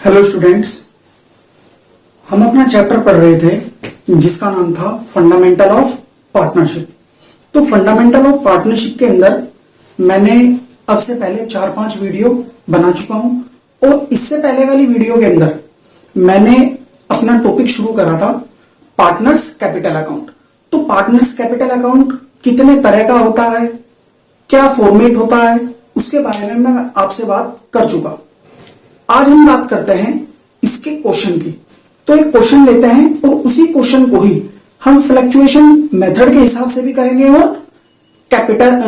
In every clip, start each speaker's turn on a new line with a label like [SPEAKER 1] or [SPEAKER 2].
[SPEAKER 1] Hello students, हम अपना chapter पढ़ रहे थे जिसका नाम था फंडामेंटल ऑफ पार्टनरशिप। तो फंडामेंटल ऑफ पार्टनरशिप के अंदर मैंने अब से पहले 4-5 वीडियो बना चुका हूं और इससे पहले वाली वीडियो के अंदर मैंने अपना टॉपिक शुरू करा था पार्टनर्स कैपिटल अकाउंट। तो पार्टनर्स कैपिटल अकाउंट कितने तरह का होता है, क्या फॉर्मेट होता है, उसके बारे में मैं आपसे बात कर चुका। आज हम बात करते हैं इसके क्वेश्चन की। तो एक क्वेश्चन लेते हैं और उसी क्वेश्चन को ही हम फ्लक्चुएशन मेथड के हिसाब से भी करेंगे और कैपिटल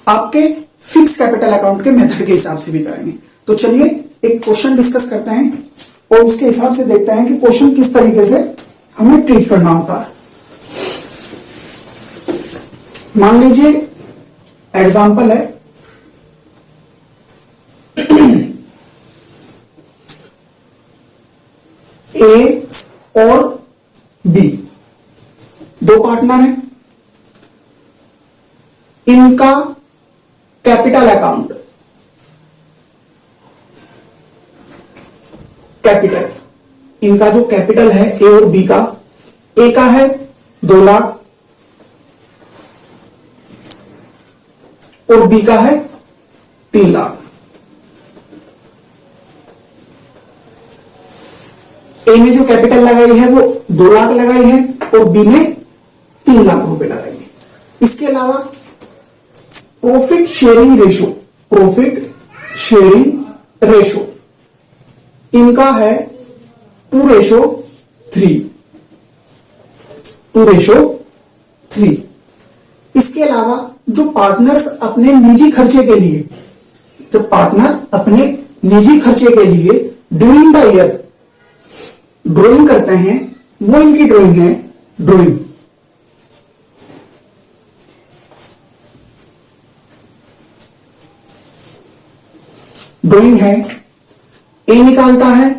[SPEAKER 1] आपके फिक्स कैपिटल अकाउंट के मेथड के हिसाब से भी करेंगे। तो चलिए एक क्वेश्चन डिस्कस करते हैं और उसके हिसाब से देखते हैं कि क्वेश्चन किस तरीके से हमें ट्रीट करना होता है। मान लीजिए एग्जाम्पल है ए और बी, दो पार्टनर हैं, इनका कैपिटल अकाउंट इनका जो कैपिटल है ए और बी का, ए का है 2 लाख और बी का है 3 लाख। ए ने जो कैपिटल लगाई है वो 2 लाख लगाई है और बी ने 3 लाख रुपए लगाई है। इसके अलावा प्रॉफिट शेयरिंग रेशो इनका है 2:3। इसके अलावा जो पार्टनर्स अपने निजी खर्चे के लिए, जब पार्टनर अपने निजी खर्चे के लिए ड्यूरिंग द ईयर ड्राइंग करते हैं, वो इनकी ड्राइंग है ड्राइंग है। ए निकालता है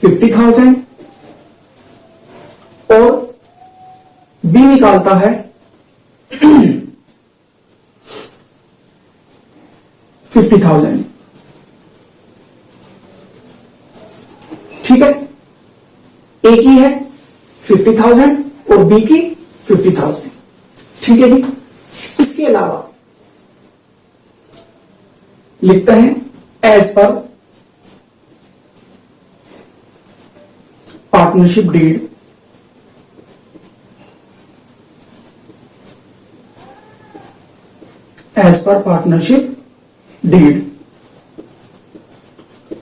[SPEAKER 1] 50,000 और बी निकालता है 50,000। ठीक है, ए की है 50,000 और बी की 50,000। ठीक है जी। इसके अलावा लिखते हैं as per partnership deed,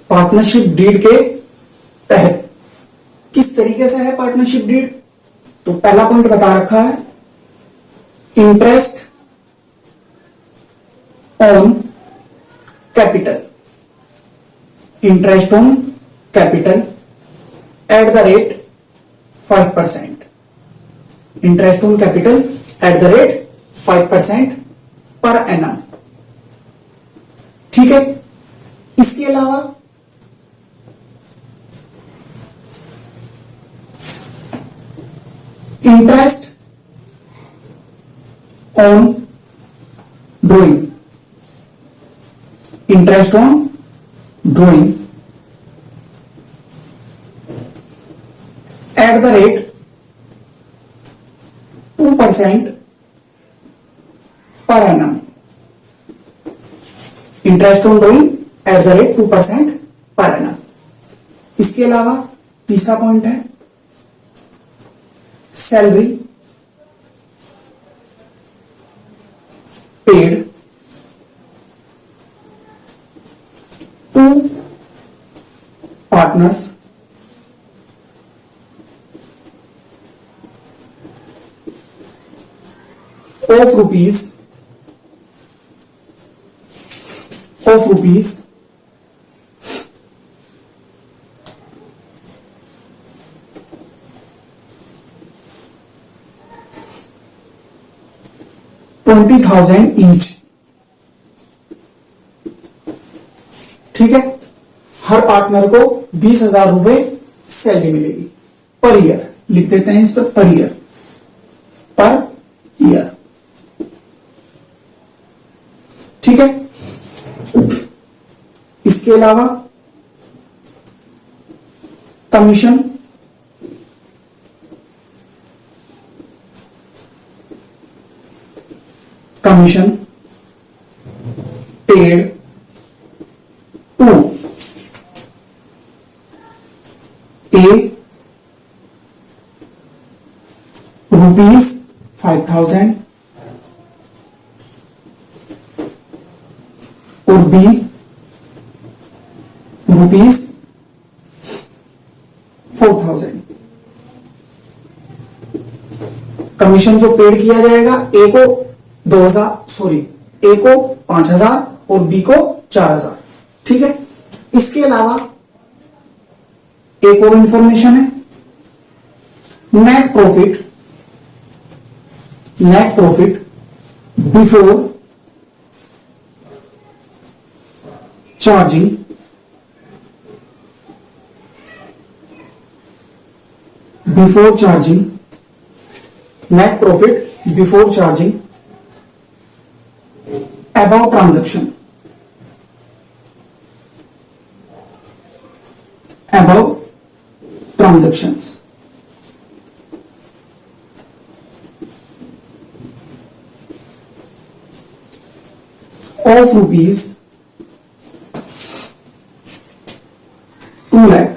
[SPEAKER 1] partnership deed के तहत किस तरीके से है पार्टनरशिप डीड। तो पहला पॉइंट बता रखा है, interest on capital at the rate 5%। Interest on capital at the rate 5% per annum. ठीक है। इसके अलावा interest on drawing at the rate 2% per annum. Interest on drawing at the rate 2% per annum. इसके अलावा तीसरा पॉइंट है salary paid to partners of rupees 20,000 each. ठीक है, हर पार्टनर को 20,000 रुपए सैलरी मिलेगी पर ईयर। लिख देते हैं इस पर ईयर। ठीक है। इसके अलावा कमीशन, कमीशन पेड टू ए ₹5,000 और बी ₹4,000। कमीशन जो पेड किया जाएगा, ए को 5,000 और बी को 4,000। ठीक है। इसके अलावा एक और इंफॉर्मेशन है, net profit before charging net profit before charging above transactions of rupees 2 lakh,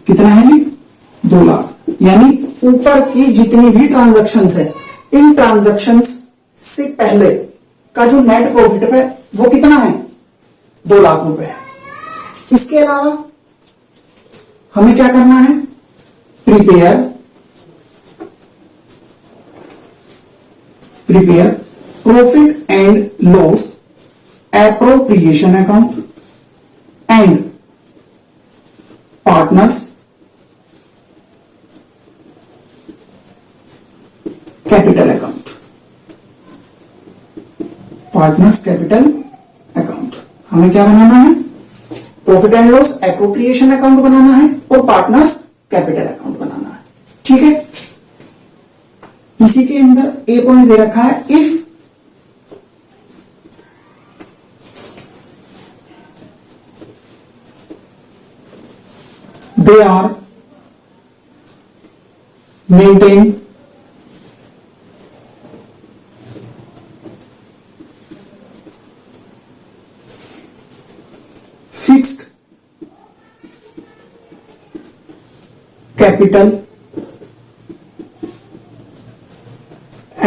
[SPEAKER 1] कितना है ये 2 लाख, यानी ऊपर की जितनी भी ट्रांजैक्शंस है, इन ट्रांजैक्शंस से पहले का जो नेट प्रॉफिट है वो कितना है 2 लाख रुपए है। इसके अलावा हमें क्या करना है, prepare profit and loss appropriation account and partners capital account, हमें क्या बनाना है, profit and loss appropriation account बनाना है और पार्टनर्स कैपिटल अकाउंट बनाना है। ठीक है। इसी के अंदर ए पॉइंट दे रखा है, if they are maintained fixed capital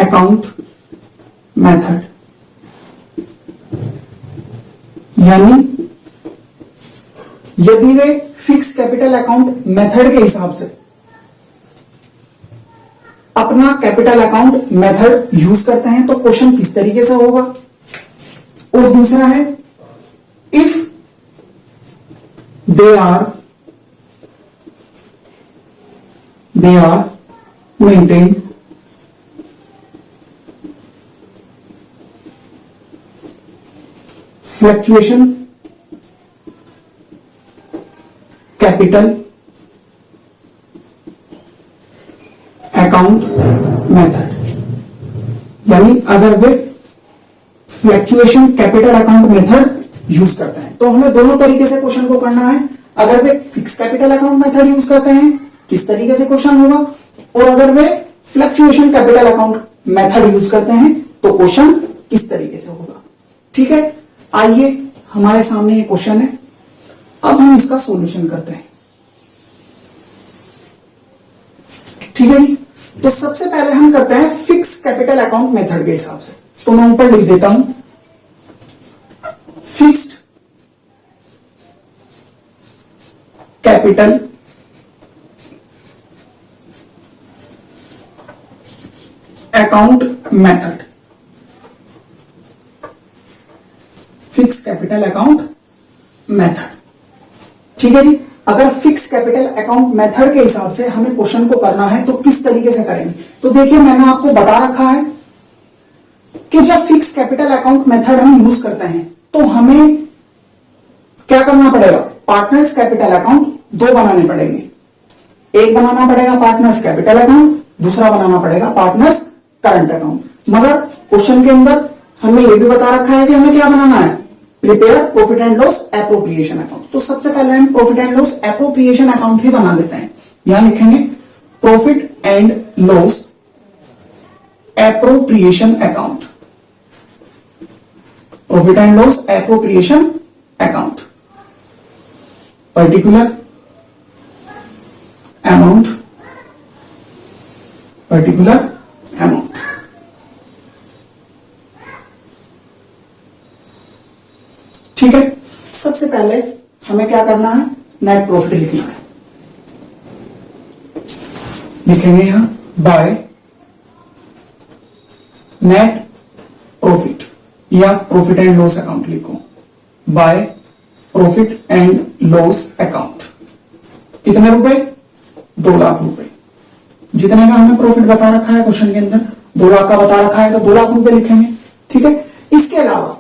[SPEAKER 1] account method, यानी यदि वे फिक्स कैपिटल अकाउंट मेथड के हिसाब से अपना कैपिटल अकाउंट मेथड यूज करते हैं तो क्वेश्चन किस तरीके से होगा। और दूसरा है, if they are maintain fluctuation capital account method, यानी अगर वे fluctuation capital account method use करते हैं तो हमें दोनों तरीके से क्वेश्चन को करना है। अगर वे fix capital account method use करते हैं किस तरीके से क्वेश्चन होगा, और अगर वे fluctuation capital account method use करते हैं तो क्वेश्चन किस तरीके से होगा। ठीक है। आइए, हमारे सामने ये क्वेश्चन है, अब हम इसका सॉल्यूशन करते हैं। ठीक है जी। तो सबसे पहले हम करते हैं फिक्स कैपिटल अकाउंट मेथड के हिसाब से, तो मैं ऊपर लिख देता हूं, fixed capital account method, fix capital account method. ठीक है जी। अगर फिक्स कैपिटल अकाउंट मेथड के हिसाब से हमें क्वेश्चन को करना है तो किस तरीके से करेंगे, तो देखिए मैंने आपको बता रखा है कि जब फिक्स कैपिटल अकाउंट मेथड हम यूज करते हैं तो हमें क्या करना पड़ेगा, पार्टनर्स कैपिटल अकाउंट 2 बनाने पड़ेंगे। एक बनाना पड़ेगा पार्टनर्स कैपिटल अकाउंट, दूसरा बनाना पड़ेगा पार्टनर्स करंट अकाउंट। मगर क्वेश्चन के अंदर हमें यह भी बता रखा है कि हमें क्या बनाना है, prepare profit and loss appropriation account. तो सबसे पहले हम profit and loss appropriation account ही बना लेते हैं। यहां लिखेंगे profit and loss appropriation account, profit and loss appropriation account, particular amount, particular amount. ठीक है, सबसे पहले हमें क्या करना है, नेट प्रॉफिट लिखना है। लिखेंगे यहां बाय नेट प्रॉफिट, या प्रॉफिट एंड लॉस अकाउंट लिखो, by profit and loss account. कितने रुपए, 2 लाख रुपए। जितने का हमें प्रॉफिट बता रखा है क्वेश्चन के अंदर, 2 लाख का बता रखा है तो 2 लाख रुपए लिखेंगे। ठीक है, इसके अलावा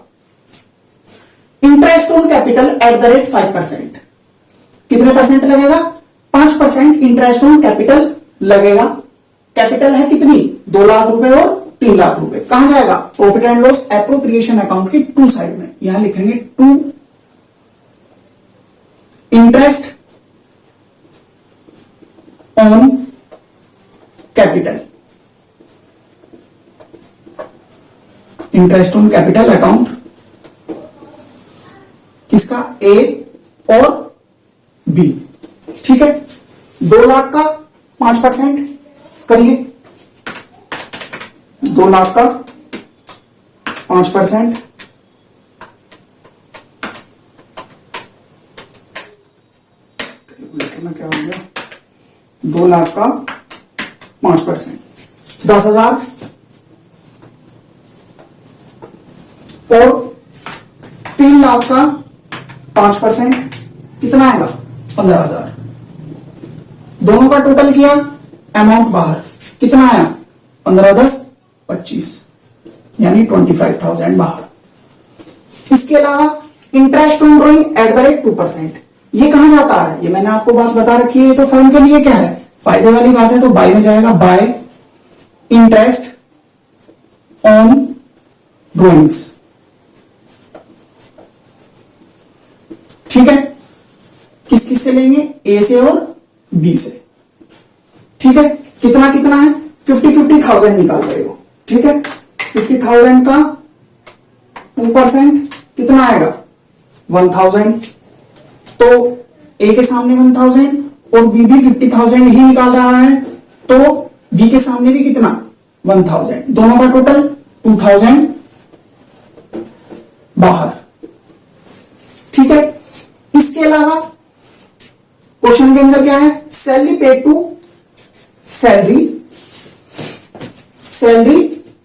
[SPEAKER 1] interest on capital at the rate 5%। कितने परसेंट लगेगा, 5% इंटरेस्ट ऑन कैपिटल लगेगा। कैपिटल है कितनी, 2 लाख रुपए और 3 लाख रुपए। कहां जाएगा, profit and loss appropriation account की टू साइड में। यहां लिखेंगे to interest on capital, interest on capital account किसका, ए और बी। ठीक है, 2 लाख का 5% करिए, 2 लाख का 5%, कैलकुलेटर में क्या हो गया, 2 लाख का 5%, 10,000 और 3 लाख का 5% कितना आएगा, 15,000। दोनों का टोटल किया, अमाउंट बाहर कितना आया, 15 10 25, यानी 25,000 बाहर। इसके अलावा interest on drawing eight the rate 2%, ये कहां जाता है, ये मैंने आपको बात बता रखी है। तो फर्म के लिए क्या है, फायदे वाली बात है, तो बाय में जाएगा, बाय इंटरेस्ट ऑन ड्रॉइंग्स। ठीक है, किस किस से लेंगे, ए से और बी से। ठीक है, कितना कितना है, 50,000 निकाल रहे हो। ठीक है, 50,000 का 2% कितना आएगा, 1,000। तो ए के सामने 1,000 और बी भी 50,000 ही निकाल रहा है, तो बी के सामने भी कितना, 1,000। दोनों का टोटल 2,000 बाहर। ठीक है, इसके अलावा क्वेश्चन के अंदर क्या है, salary paid to, salary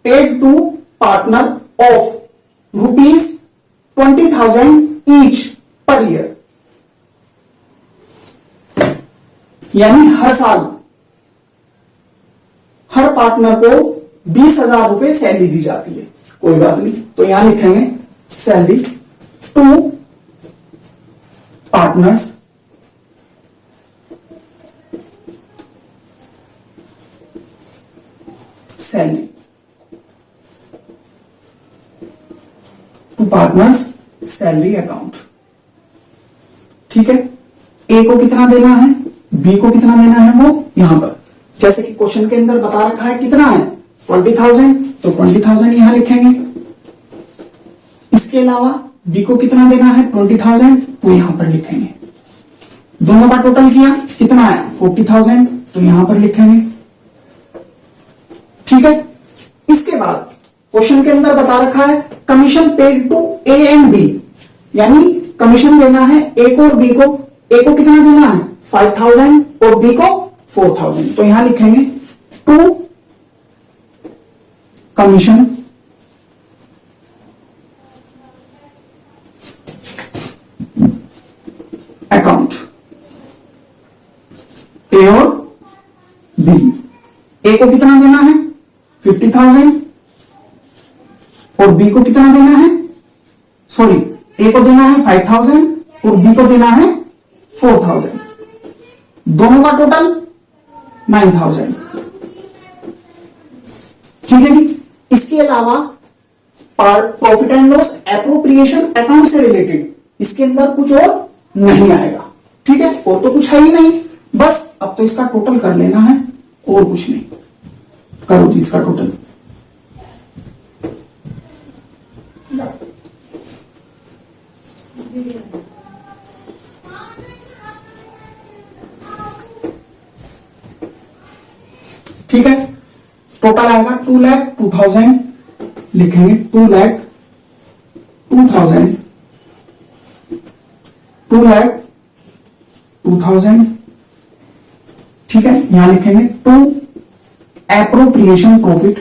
[SPEAKER 1] paid to partner of ₹20,000 each per year. यानी हर साल हर पार्टनर को 20,000 रुपए सैलरी दी जाती है। कोई बात नहीं, तो यहां लिखेंगे salary to partners salary, to partners salary account. ठीक है, ए को कितना देना है, बी को कितना देना है, वो यहां पर जैसे कि क्वेश्चन के अंदर बता रखा है कितना है, 20,000, तो 20,000 यहां लिखेंगे। इसके अलावा बी को कितना देना है, 20,000, तो यहां पर लिखेंगे। दोनों का टोटल किया कितना आया, 40,000, तो यहां पर लिखेंगे। ठीक है, इसके बाद क्वेश्चन के अंदर बता रखा है commission paid to A and B, यानी कमीशन देना है ए को और बी को। ए को कितना देना है, 5,000 और बी को 4,000, तो यहां लिखेंगे टू कमीशन अकाउंट, ए और बी। ए को कितना देना है, 50,000 और बी को कितना देना है, सॉरी, ए को देना है 5,000 और बी को देना है 4,000। दोनों का टोटल 9,000। ठीक है जी। इसके अलावा profit and loss appropriation account से रिलेटेड, इसके अंदर कुछ और नहीं आएगा, ठीक है, और तो कुछ है ही नहीं, बस अब तो इसका टोटल कर लेना है और कुछ नहीं। करो जी इसका टोटल। ठीक है, टोटल आएगा 2,02,000, लिखेंगे 2,02,000, 2,02,000, ठीक है, यहां लिखेंगे to appropriation profit,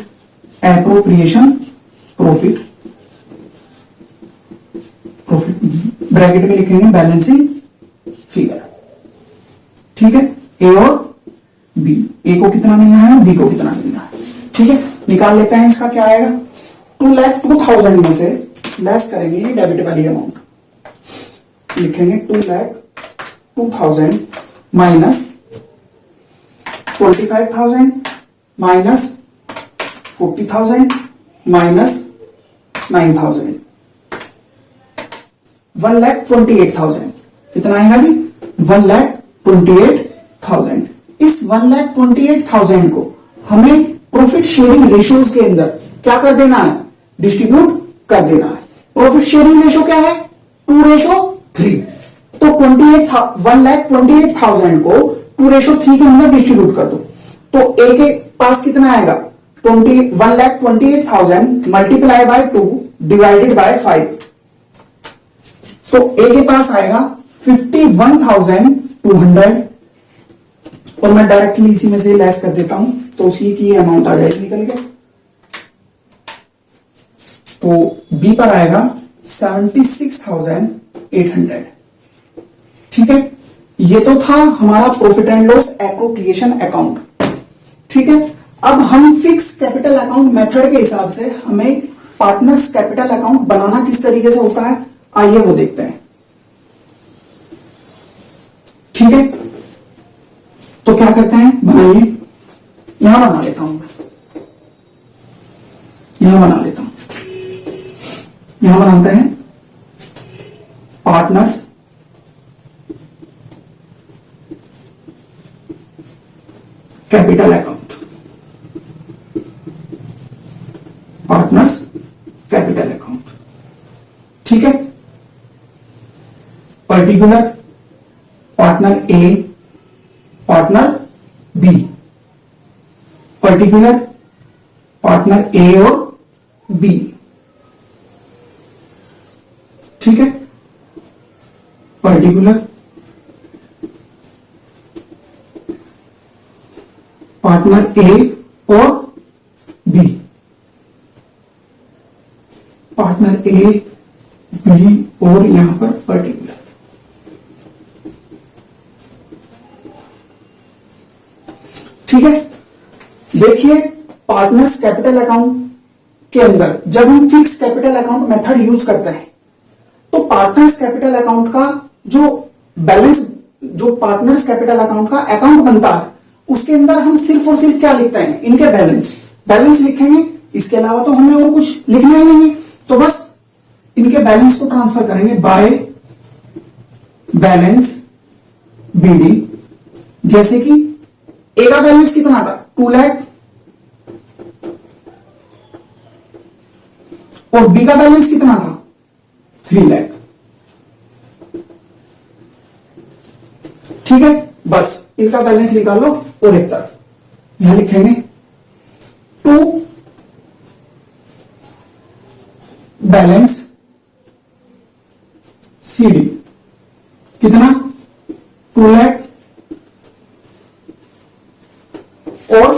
[SPEAKER 1] appropriation profit, profit bracket में लिखेंगे बैलेंसिंग फिगर, ठीक है, ए और बी, ए को कितना मिलना है, बी को कितना मिलना है, ठीक है, निकाल लेते हैं। इसका क्या आएगा, 2,02,000 में से लेस करेंगे ये डेबिट वाली अमाउंट, लिखेंगे 2,02,000 माइनस 25,000 माइनस 40,000 माइनस 9,000, 1,28,000, कितना आएगा जी, 1,28,000। इस 1,28,000 को हमें प्रॉफिट शेयरिंग रेशियोज के अंदर क्या कर देना है, डिस्ट्रीब्यूट कर देना है। प्रॉफिट शेयरिंग रेशियो क्या है, 2:3। तो 1,28,000 को 2:3 के अंदर डिस्ट्रीब्यूट कर दो, तो ए के पास कितना आएगा, 1,28,000 मल्टीप्लाई बाय 2 डिवाइडेड बाय 5, तो ए के पास आएगा 51,200, और मैं डायरेक्टली इसी में से लेस कर देता हूं, तो उसी की अमाउंट आ जाएगी निकल के। तो बी पर आएगा 76,800, ठीक है, ये तो था हमारा profit and loss appropriation account, ठीक है। अब हम फिक्स कैपिटल अकाउंट मेथड के हिसाब से हमें पार्टनर्स कैपिटल अकाउंट बनाना किस तरीके से होता है, आइए वो देखते हैं, ठीक है। तो क्या करते हैं, बनाइए, यहां बना लेता हूं मैं, यहां बना लेता हूं, यहां बनाते हैं partners capital account, partners capital account, ठीक है। पर्टिकुलर पार्टनर ए, पार्टनर बी, पर्टिकुलर पार्टनर ए और बी, ठीक है, पर्टिकुलर पार्टनर ए और बी, पार्टनर ए बी और यहां पर पर्टिकुलर, ठीक है। देखिए पार्टनर्स कैपिटल अकाउंट के अंदर जब हम fix capital account method use करते हैं, तो पार्टनर्स कैपिटल अकाउंट का जो बैलेंस, जो पार्टनर्स कैपिटल अकाउंट का अकाउंट बनता है, उसके अंदर हम सिर्फ और सिर्फ क्या लिखते हैं, इनके बैलेंस लिखेंगे, इसके अलावा तो हमें और कुछ लिखना ही नहीं है, तो बस इनके बैलेंस को ट्रांसफर करेंगे बाय बैलेंस बीडी। जैसे कि ए का बैलेंस कितना था, 2 लाख, और बी का बैलेंस कितना था, 3 लाख, ठीक है। बस इनका बैलेंस निकाल लो और एक तरफ यहां लिखेंगे 2 बैलेंस सीडी, कितना, 2 लाख और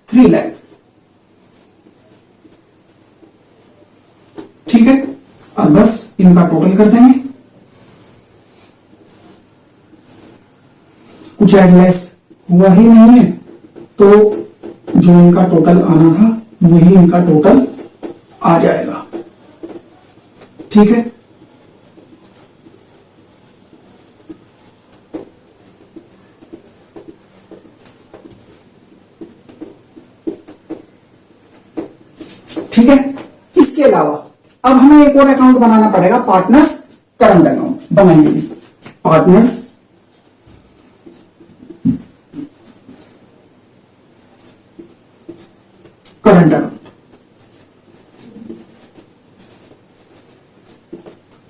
[SPEAKER 1] 3 लाख, ठीक है। अब बस इनका टोटल कर देंगे, कुछ एडलेस हुआ ही नहीं है, तो जो इनका टोटल आना था वही इनका टोटल आ जाएगा, ठीक है। ठीक है, इसके अलावा अब हमें एक और अकाउंट बनाना पड़ेगा, पार्टनर्स करंट अकाउंट। बनाइए partners current account.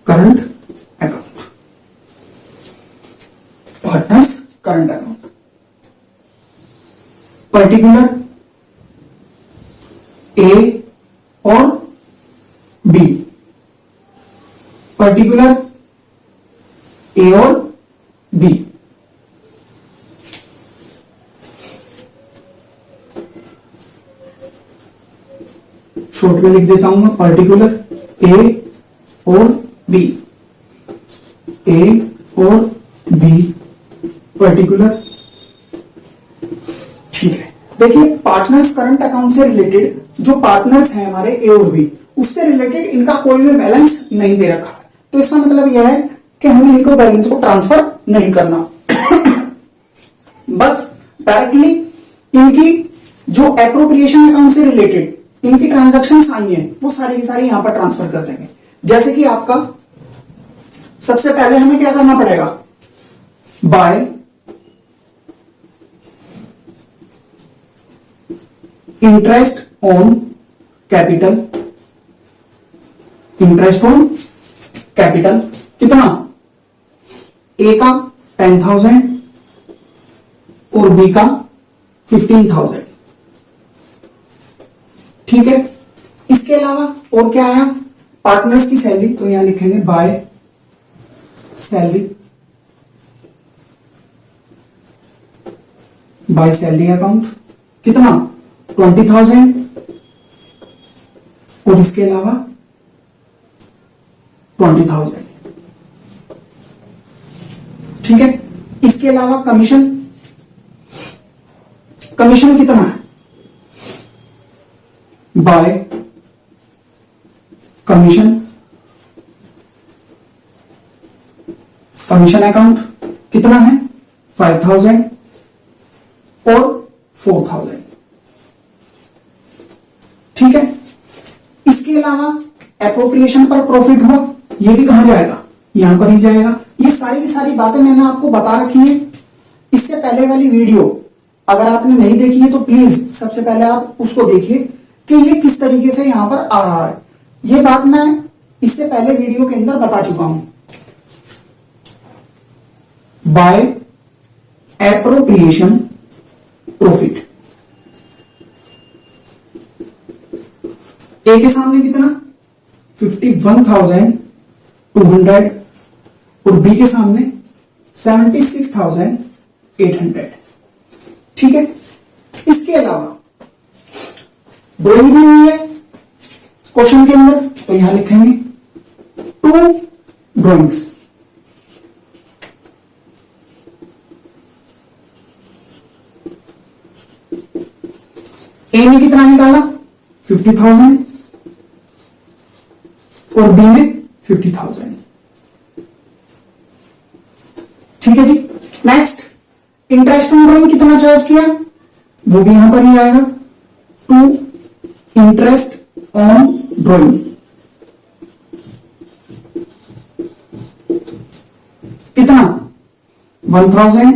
[SPEAKER 1] Current account, partners current account. Particular A और बी, पर्टिकुलर ए और बी। शॉर्ट में लिख देता हूं मैं, पर्टिकुलर ए और बी, ए और बी पर्टिकुलर। ठीक है, देखिए पार्टनर्स करंट अकाउंट से रिलेटेड जो पार्टनर्स हैं हमारे ए और बी, उससे रिलेटेड इनका कोई भी बैलेंस नहीं दे रखा है। तो इसका मतलब यह है कि हमें इनको बैलेंस को ट्रांसफर नहीं करना बस डायरेक्टली इनकी जो एप्रोप्रिएशन अकाउंट से रिलेटेड इनकी ट्रांजैक्शंस आई हैं वो सारी की सारी यहां पर ट्रांसफर कर देंगे। जैसे कि आपका सबसे पहले हमें क्या करना पड़ेगा, bye interest on capital, interest on capital कितना, ए का 10,000 और बी का 15,000। ठीक है, इसके अलावा और क्या आया, पार्टनर्स की सैलरी, तो यहां लिखेंगे by salary, by salary account कितना 20,000 और इसके अलावा 20,000। ठीक है, इसके अलावा कमीशन, कमीशन कितना है, बाय कमीशन, कमीशन अकाउंट कितना है 5,000 और 4,000। ठीक है, इसके अलावा एप्रोप्रिएशन पर प्रॉफिट हुआ, ये भी कहां जाएगा, यहां पर ही जाएगा। ये सारी की सारी बातें मैंने आपको बता रखी है। इससे पहले वाली वीडियो अगर आपने नहीं देखी है तो प्लीज सबसे पहले आप उसको देखिए कि ये किस तरीके से यहां पर आ रहा है। ये बात मैं इससे पहले वीडियो के अंदर बता चुका हूं। बाय एप्रोप्रिएशन प्रॉफिट, ए के सामने कितना 51,200 और बी के सामने 76,800। ठीक है, इसके अलावा ड्रॉइंग भी हुई है क्वेश्चन के अंदर, तो यहां लिखेंगे 2 ड्रॉइंग्स। ए ने कितना निकाला 50,000 और बी ने 50,000। ठीक है जी, नेक्स्ट इंटरेस्ट ऑन ड्रॉइंग कितना चार्ज किया, वो भी यहां पर ही आएगा 2 इंटरेस्ट ऑन ड्रॉइंग कितना 1,000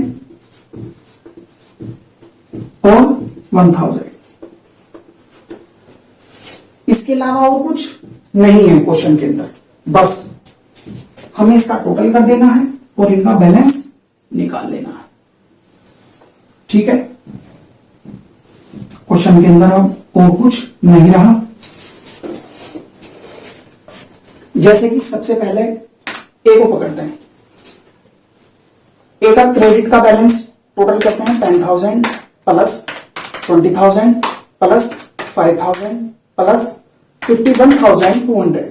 [SPEAKER 1] और 1,000। इसके अलावा और कुछ नहीं है क्वेश्चन के अंदर, बस हमें इसका टोटल कर देना है और इनका बैलेंस निकाल लेना है। ठीक है, क्वेश्चन के अंदर अब और कुछ नहीं रहा। जैसे कि सबसे पहले ए को पकड़ते हैं, ए का क्रेडिट का बैलेंस टोटल करते हैं 10,000 प्लस 20,000 प्लस 5,000 प्लस 51,200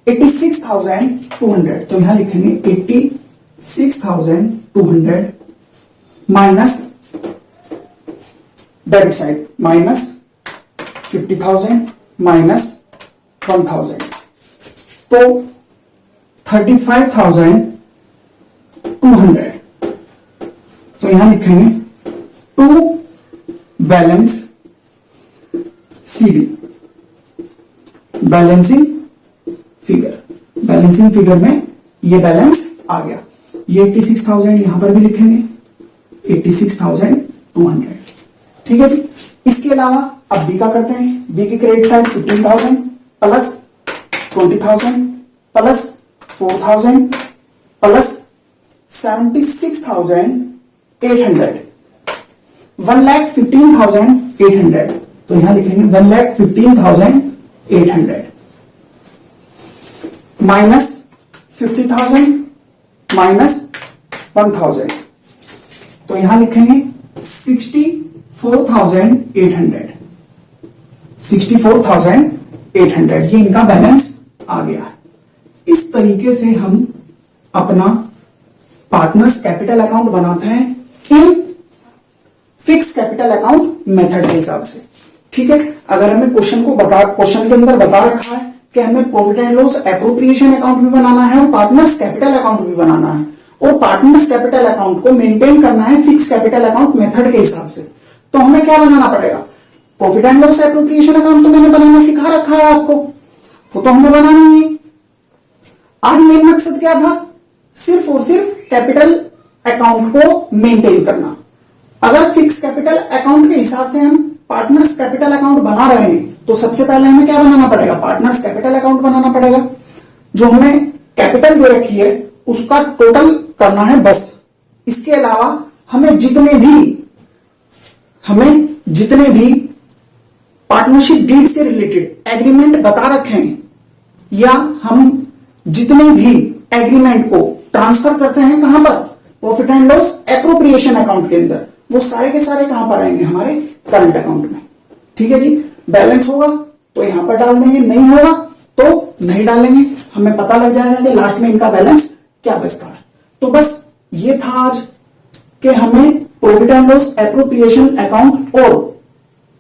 [SPEAKER 1] 86,200। तो यहां लिखेंगे 86,200 minus debit side minus 50,000 minus 1,000, तो 35,200। तो यहां लिखेंगे to balance CD balancing figure में ये बैलेंस आ गया। ये 86,000 यहां पर भी लिखेंगे, 86,200। ठीक है जी। इसके अलावा अब बी का करते हैं। बी की credit side 15,000 plus 20,000 plus 4,000 plus 76,800, 1,15,800। तो यहां लिखेंगे 1,15,800 माइनस 50,000 माइनस 1,000। तो यहां लिखेंगे 64,800, 64,800। ये इनका बैलेंस आ गया। इस तरीके से हम अपना पार्टनर्स कैपिटल अकाउंट बनाते हैं in fix capital account method के हिसाब से। ठीक है। अगर हमें क्वेश्चन के अंदर बता रखा है कि हमें profit and loss appropriation account भी बनाना है और पार्टनर्स कैपिटल अकाउंट भी बनाना है, और पार्टनर्स कैपिटल अकाउंट को मेंटेन करना है फिक्स कैपिटल अकाउंट मेथड के हिसाब से, तो हमें क्या बनाना पड़ेगा? Profit and loss appropriation account तो मैंने बनाना सिखा रखा है आपको, वो तो हमें बनाना ही है। आज मेन मकसद क्या था? सिर्फ और सिर्फ कैपिटल अकाउंट को मेंटेन करना। अगर फिक्स कैपिटल अकाउंट के हिसाब से हम पार्टनर्स कैपिटल अकाउंट बना रहे हैं तो सबसे पहले हमें क्या बनाना पड़ेगा? पार्टनर्स कैपिटल अकाउंट बनाना पड़ेगा। जो हमें कैपिटल दे रखी है उसका टोटल करना है बस। इसके अलावा हमें जितने भी पार्टनरशिप डीड से रिलेटेड एग्रीमेंट बता रखे हैं या हम जितने भी एग्रीमेंट को ट्रांसफर करते हैं कहां पर? Profit and loss appropriation account के अंदर, वो सारे के सारे कहां पर आएंगे? हमारे करंट अकाउंट में। ठीक है जी। बैलेंस होगा तो यहां पर डाल देंगे, नहीं होगा तो नहीं डालेंगे। हमें पता लग जाएगा कि लास्ट में इनका बैलेंस क्या बचता है। तो बस ये था आज कि हमें profit and loss appropriation account और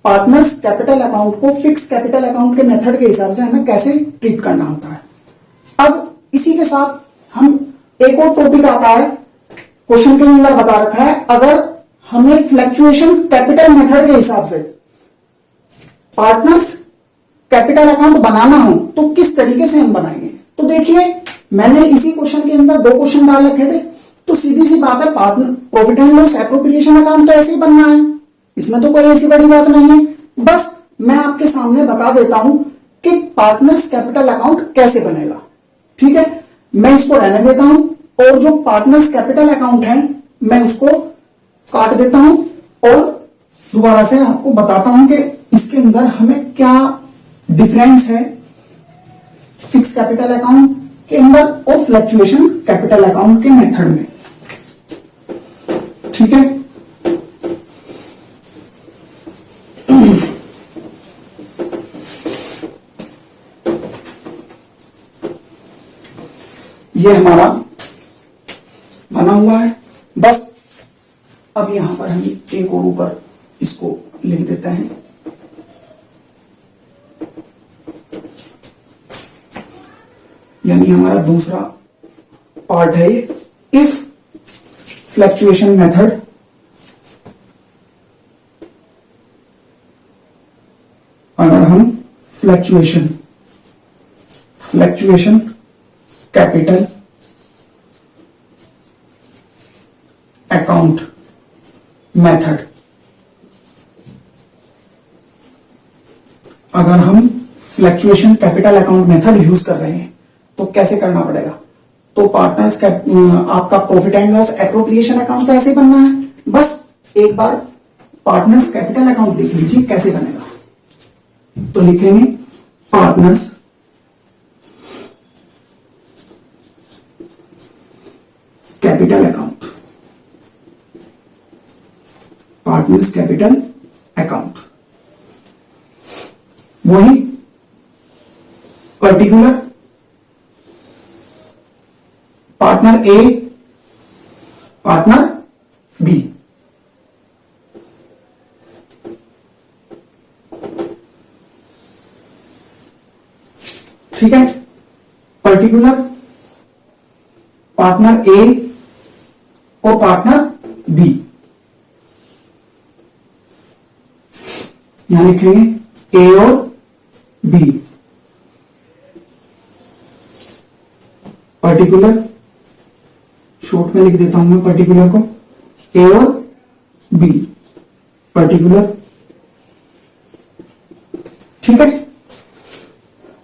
[SPEAKER 1] पार्टनर्स कैपिटल अकाउंट को फिक्स कैपिटल अकाउंट के मेथड के हिसाब से हमें कैसे ट्रीट करना होता है। अब इसी के साथ हम एक और टॉपिक आता है, क्वेश्चन के अंदर बता रखा है, अगर हमें फ्लक्चुएशन कैपिटल मेथड के हिसाब से पार्टनर्स कैपिटल अकाउंट बनाना हो तो किस तरीके से हम बनाएंगे। तो देखिए, मैंने इसी क्वेश्चन के अंदर 2 क्वेश्चन डाल रखे थे, तो सीधी सी बात है, profit and loss appropriation account तो ऐसे ही बनना है, इसमें तो कोई ऐसी बड़ी बात नहीं है। बस मैं आपके सामने बता देता हूं कि पार्टनर्स कैपिटल अकाउंट कैसे बनेगा। ठीक है, मैं इसको रहने देता हूं और जो पार्टनर्स कैपिटल अकाउंट है मैं उसको काट देता हूं और दोबारा से आपको बताता हूं कि इसके अंदर हमें क्या डिफरेंस है फिक्स कैपिटल अकाउंट के अंदर और फ्लक्चुएशन कैपिटल अकाउंट के मेथड में। ठीक है, ये हमारा बना हुआ है। बस अब यहां पर हम एक और ऊपर इसको लिख देते हैं। यानी हमारा दूसरा पार्ट है ये, इफ फ्लक्चुएशन मेथड अगर हम फ्लक्चुएशन कैपिटल अकाउंट मेथड अगर हम fluctuation capital account method use कर रहे हैं तो कैसे करना पड़ेगा। तो पार्टनर्स आपका profit and loss appropriation account तो ऐसे बनना है। बस एक बार पार्टनर्स कैपिटल अकाउंट देख लीजिए कैसे बनेगा। तो लिखेंगे partners capital account, partners capital account, वही पर्टिकुलर पार्टनर ए, पार्टनर बी। ठीक है, पर्टिकुलर पार्टनर ए और पार्टनर बी। यहां लिखेंगे ए और बी। पर्टिकुलर, शॉर्ट में लिख देता हूं मैं पर्टिकुलर को, ए और बी, पर्टिकुलर। ठीक है,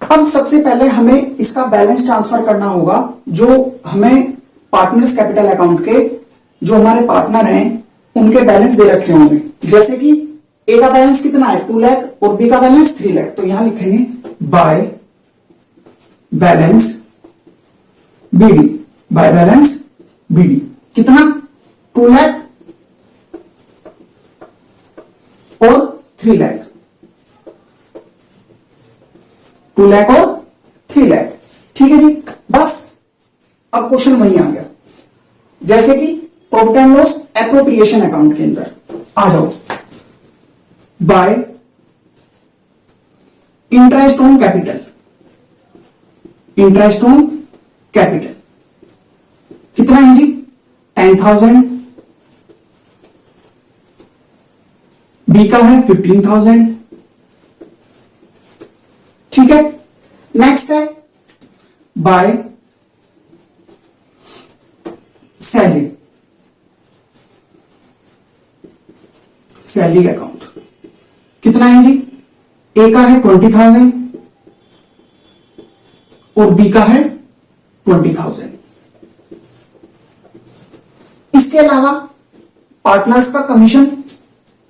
[SPEAKER 1] अब सबसे पहले हमें इसका बैलेंस ट्रांसफर करना होगा, जो हमें पार्टनर्स कैपिटल अकाउंट के जो हमारे पार्टनर हैं उनके बैलेंस दे रखे होंगे। जैसे कि ए का बैलेंस कितना है 2 लाख और बी का बैलेंस 3 लाख, तो यहां लिखेंगे by balance BD, by balance BD कितना 2 लाख और 3 लाख, 2 लाख और 3 लाख। ठीक है जी, बस अब क्वेश्चन वही आ गया। जैसे कि profit and loss appropriation account के अंदर आ जाओ, bye interest on capital, interest on capital कितना है जी 10,000, बी का है 15,000। ठीक है, नेक्स्ट है बाय सैलरी, सैलरी अकाउंट कितना है जी, ए का है 20,000 और बी का है 20,000। इसके अलावा पार्टनर्स का कमीशन,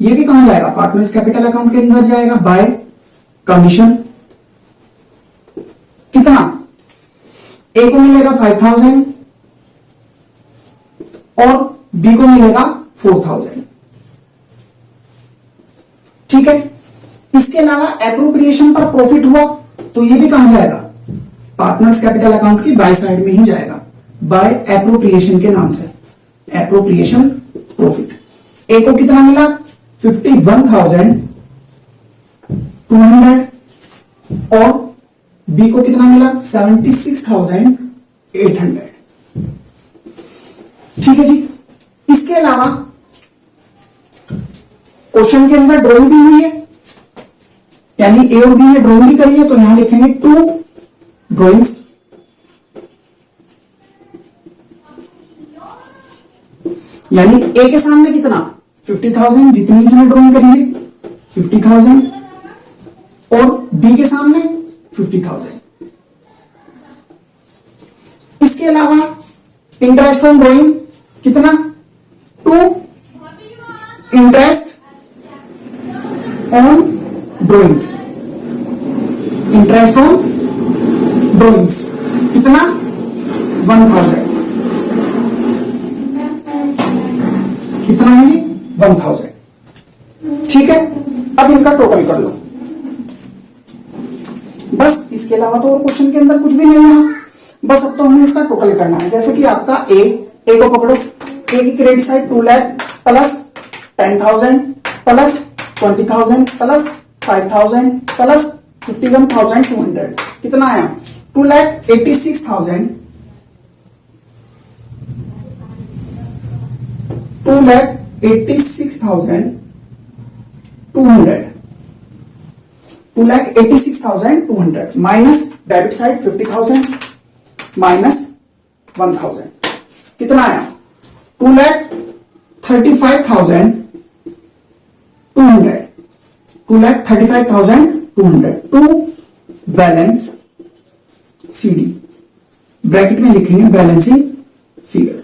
[SPEAKER 1] ये भी कहां जाएगा, पार्टनर्स कैपिटल अकाउंट के अंदर जाएगा, बाय कमीशन कितना, ए को मिलेगा 5,000 और बी को मिलेगा 4,000। ठीक है, इसके अलावा एप्रोप्रिएशन पर प्रॉफिट हुआ तो ये भी कहां जाएगा, पार्टनर्स कैपिटल अकाउंट की बाय साइड में ही जाएगा, बाय एप्रोप्रिएशन के नाम से, एप्रोप्रिएशन प्रॉफिट। ए को कितना मिला 51,200 और बी को कितना मिला 76,800। ठीक है जी, इसके अलावा क्वेश्चन के अंदर ड्रॉइंग भी हुई है, यानी ए और बी ने ड्रॉइंग भी करी है, तो यहां लिखेंगे 2 ड्रॉइंग्स, यानी ए के सामने कितना 50,000 जितनी इसने ड्रॉइंग करी है 50,000 और बी के सामने 50,000। इसके अलावा इंटरेस्ट ऑन ड्रॉइंग कितना 2 interest on drawings, interest on drawings कितना 1,000, कितना है जी 1,000। ठीक है, अब इनका टोटल कर लो, बस इसके अलावा तो और क्वेश्चन के अंदर कुछ भी नहीं है, बस अब तो हमें इसका टोटल करना है। जैसे कि आपका ए को पकड़ो, ए की credit side 2 lakh plus 10,000 plus 20,000 plus 5,000 plus 51,200 कितना आया 2,86,000, 2,86,200 माइनस डेबिट साइड 50,000 माइनस 1,000 कितना आया 2,35,200 टू बैलेंस सीडी, ब्रैकेट में लिखेंगे बैलेंसिंग फिगर।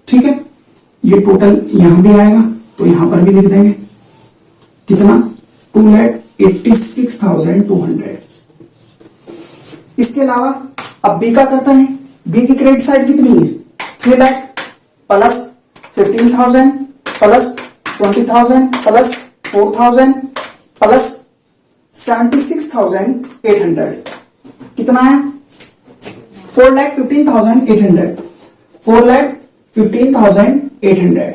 [SPEAKER 1] ठीक है, ये टोटल यहां भी आएगा तो यहां पर भी लिख देंगे कितना 2,86,200। इसके अलावा अब बी का करता है, बी की क्रेडिट साइड कितनी है 3 lakh plus 15,000 plus 20,000 plus 4,000 plus 76,800 कितना है 4,15,800, 4,15,800।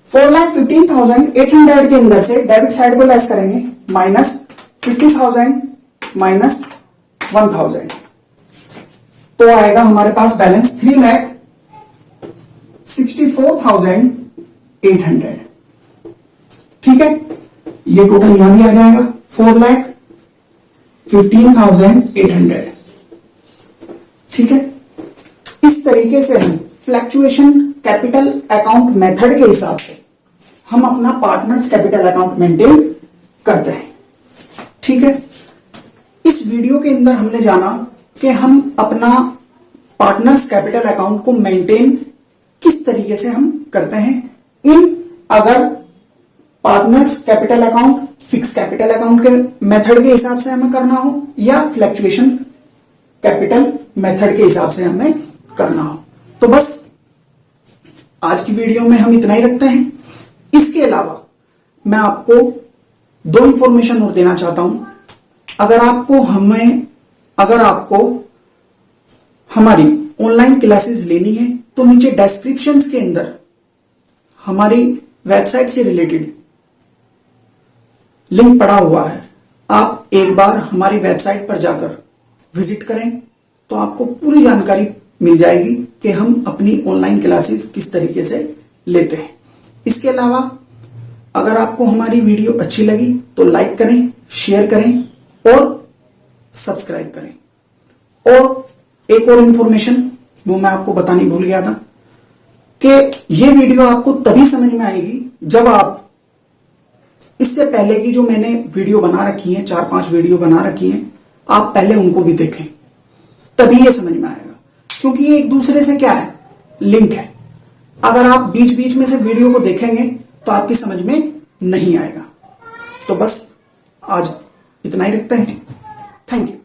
[SPEAKER 1] 4,15,800 के अंदर से डेबिट साइड को लेस करेंगे माइनस 50,000 माइनस 1,000 तो आएगा हमारे पास बैलेंस 3,64,800। ठीक है, ये टोटल यहां भी आ जाएगा 4,15,800। ठीक है। इस तरीके से हम फ्लैक्चुएशन कैपिटल अकाउंट मेथड के हिसाब से हम अपना पार्टनर्स कैपिटल अकाउंट मेंटेन करते हैं। ठीक है। इस वीडियो के अंदर हमने जाना कि हम अपना पार्टनर्स कैपिटल अकाउंट को मेंटेन किस तरीके से हम करते हैं अगर partners capital account fix capital account के मेथड के हिसाब से हमें करना हो या फ्लैक्चुएशन कैपिटल मेथड के हिसाब से हमें करना हो। तो बस आज की वीडियो में हम इतना ही रखते हैं। इसके अलावा मैं आपको दो इंफॉर्मेशन और देना चाहता हूं। अगर आपको हमारी ऑनलाइन क्लासेस लेनी है तो नीचे डिस्क्रिप्शन के अंदर हमारी वेबसाइट से रिलेटेड लिंक पड़ा हुआ है। आप एक बार हमारी वेबसाइट पर जाकर विजिट करें तो आपको पूरी जानकारी मिल जाएगी कि हम अपनी ऑनलाइन क्लासेस किस तरीके से लेते हैं। इसके अलावा अगर आपको हमारी वीडियो अच्छी लगी तो लाइक करें, शेयर करें और सब्सक्राइब करें। और एक और इंफॉर्मेशन वो मैं आपको बतानी भूल गया था कि ये वीडियो आपको तभी समझ में आएगी जब आप इससे पहले की जो मैंने वीडियो बना रखी है, 4-5 वीडियो बना रखी है, आप पहले उनको भी देखें, तभी ये समझ में आएगा। क्योंकि ये एक दूसरे से क्या है, लिंक है। अगर आप बीच बीच में से वीडियो को देखेंगे तो आपकी समझ में नहीं आएगा। तो बस आज इतना ही रखते हैं। Thank you.